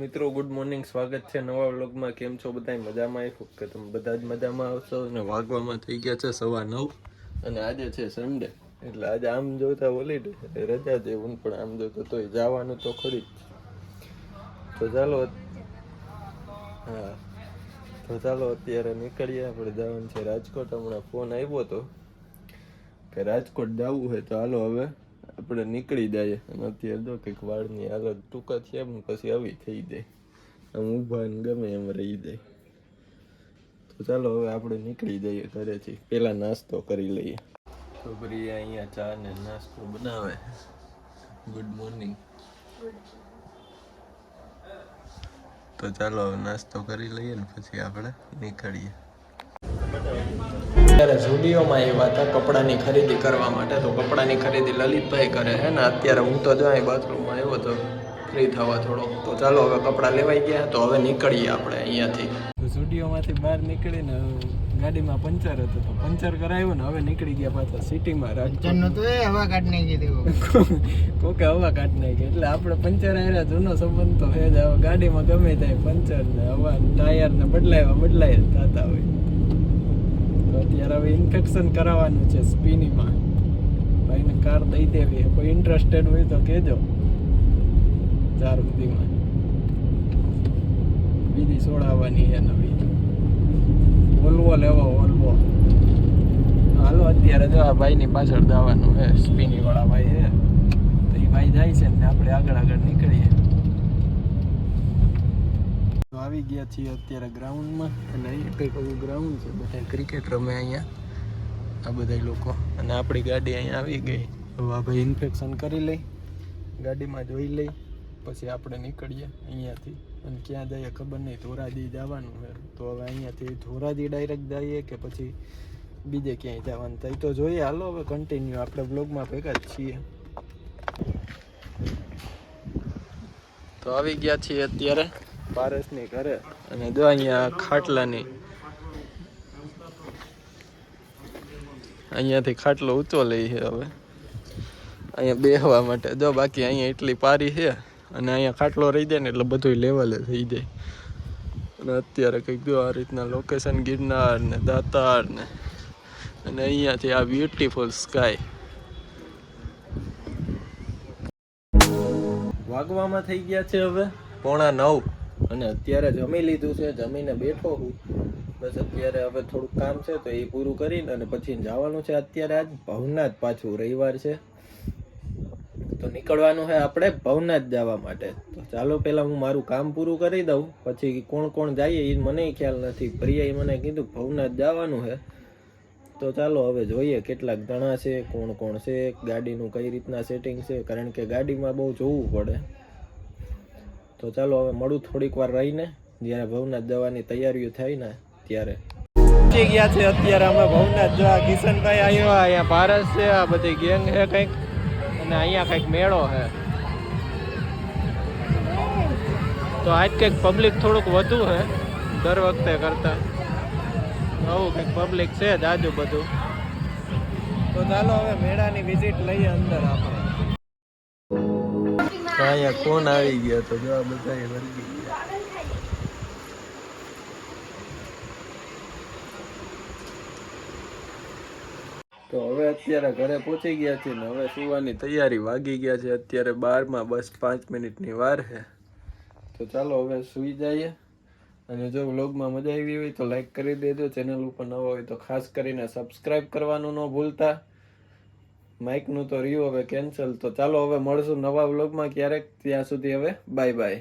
મિત્રો good morning, સ્વાગત છે નવા વ્લોગમાં. કેમ છો બધા? મજામાં? આવી કે તમે બધા જ મજામાં આવશો. અને વાગવામાં થઈ ગયા છે 9:15 અને આજે છે સન્ડે, એટલે આજે આમ જોતા હોલિડે રજા જેવું, પણ આમ જોતા તોય જવાનું તો ખરી જ. તો ચાલો અત્યારે નીકળીએ. આપણે જવાનું છે રાજકોટ. હમણાં ફોન આવ્યો હતો કે રાજકોટ જવું હોય તો હાલો હવે આપણે નીકળી જઈએ. અને અત્યારે જો કંઈક વાળની હાલત ટૂંકા છે એમ, પછી આવી થઈ જાય, આમ ઊભા ને ગમે એમ રહી જાય. તો ચાલો હવે આપણે નીકળી જઈએ ઘરેથી. પહેલાં નાસ્તો કરી લઈએ. તો પ્રિયા અહીંયા ચા ને નાસ્તો બનાવે. Good morning. તો ચાલો હવે નાસ્તો કરી લઈએ ને પછી આપણે નીકળીએ. અત્યારે ઝુડિયોમાં આવ્યા હતા કપડાની ખરીદી કરવા માટે. તો કપડાની ખરીદી લલિતભાઈ કરે છે ને અત્યારે હું તો જો અહીં બાથરૂમમાં આવ્યો હતો ફ્રી થવા થોડો. તો ચાલો હવે કપડાં લેવાઈ ગયા, તો હવે નીકળીએ આપણે અહીંયાથી. ઝુડિયોમાંથી બહાર નીકળીને ગાડીમાં પંચર હતું, તો પંચર કરાવ્યું ને હવે નીકળી ગયા પાછા સિટીમાં. હવા કાઢ નાખી કોકે હવા કાઢ નાખી, એટલે આપણે પંચર આવ્યા જૂનો સંબંધ તો હે જ. ગાડીમાં ગમે ત્યાં પંચર ને હવા ટાયર ને બદલાય થતા હોય. તો અત્યારે હવે ઇન્ફેક્શન કરાવવાનું છે સ્પીનીમાં. ભાઈને કાર દઈ દેવી. કોઈ ઇન્ટરેસ્ટેડ હોય તો કહેજો. 4 સુધીમાં બીજી સોડાવવાની છે નવી. ઓલ્વો લેવો, ઓલ્વો. હાલો અત્યારે જો આ ભાઈની પાછળ જવાનું છે, સ્પીની વાળા ભાઈ છે. તો એ ભાઈ જાય છે ને આપણે આગળ નીકળીએ. તો આવી ગયા છીએ અત્યારે ગ્રાઉન્ડમાં. અને અહીંયા કંઈક એવું ગ્રાઉન્ડ છે, બધા ક્રિકેટ રમે અહીંયા આ બધા લોકો. અને આપણી ગાડી અહીંયા આવી ગઈ. હવે આ ભાઈ ઇન્ફેક્શન કરી લઈ, ગાડીમાં જોઈ લઈ, પછી આપણે નીકળીએ અહીંયાથી. અને ક્યાં જઈએ ખબર નહીં. ધોરાજી જવાનું છે. તો હવે અહીંયાથી ધોરાજી ડાયરેક્ટ જઈએ કે પછી બીજે ક્યાંય જવાનું થાય તો જોઈએ. હાલો હવે કન્ટિન્યુ આપણે બ્લોગમાં ભેગા જ છીએ. તો આવી ગયા છીએ અત્યારે પારસની ઘરે. અને જો અહીંયા ખાટલાની અહીંયાથી ખાટલો ઊંચો લઈ છે હવે અહીંયા બેસવા માટે. જો બાકી અહીંયા એટલી પારી છે અને અહીંયા ખાટલો રહી જાય ને એટલે બધું લેવલે થઈ જાય. અને અત્યારે કંઈક જો આ રીતના લોકેશન ગિરનાર ને દાતાર ને, અને અહીંયાથી આ બ્યુટીફુલ સ્કાય. વાગવામાં થઈ ગયા છે હવે 8:45 અને અત્યારે જમી લીધું છે. જમીને બેઠો હું. બસ અત્યારે હવે થોડુંક કામ છે તો એ પૂરું કરીને અને પછી જવાનું છે. અત્યારે આજ ભવનાથ, પાછું રવિવાર છે તો નીકળવાનું છે આપણે ભવનાથ જવા માટે. તો ચાલો પહેલાં હું મારું કામ પૂરું કરી દઉં, પછી કોણ કોણ જઈએ એ મને ખ્યાલ નથી. પ્રિયાએ મને કીધું ભવનાથ જવાનું છે. તો ચાલો હવે જોઈએ કેટલાક જણા છે, કોણ કોણ છે, ગાડીનું કઈ રીતના સેટિંગ છે, કારણ કે ગાડીમાં બહુ જોવું પડે. તો ચાલો હવે મળું થોડીક વાર રહીને, જ્યારે ભવનાથ જવાની તૈયારીઓ થાય ને ત્યારે. પહોંચી ગયા છે અત્યારે અમે ભવનાથ. જો આ કિશનભાઈ આવ્યો, અહીંયા પારસ છે, આ બધી ગેંગ છે કંઈક, અને અહીંયા કંઈક મેળો છે. તો આજ કંઈક પબ્લિક થોડુંક વધુ છે દર વખતે કરતા. આવું કંઈક પબ્લિક છે જ આજુ બધું. તો ચાલો હવે મેળાની વિઝિટ લઈએ અંદર આપણે. તો અહીંયા કોણ આવી ગયા? તો જો આ બધા વર્ગી ગયા. તો હવે અત્યારે ઘરે પહોંચી ગયા છે ને હવે સુવાની તૈયારી. વાગી ગયા છે અત્યારે 12 બસ 5 મિનિટની વાર છે. તો ચાલો હવે સૂઈ જઈએ. અને જો વ્લોગમાં મજા આવી હોય તો લાઈક કરી દેજો. ચેનલ ઉપર નવા હોય તો ખાસ કરીને સબસ્ક્રાઈબ કરવાનું ન ભૂલતા. માઇકનું તો રહ્યું હવે કેન્સલ. તો ચાલો હવે મળશું નવા વ્લોગમાં ક્યારેક. ત્યાં સુધી હવે બાય બાય.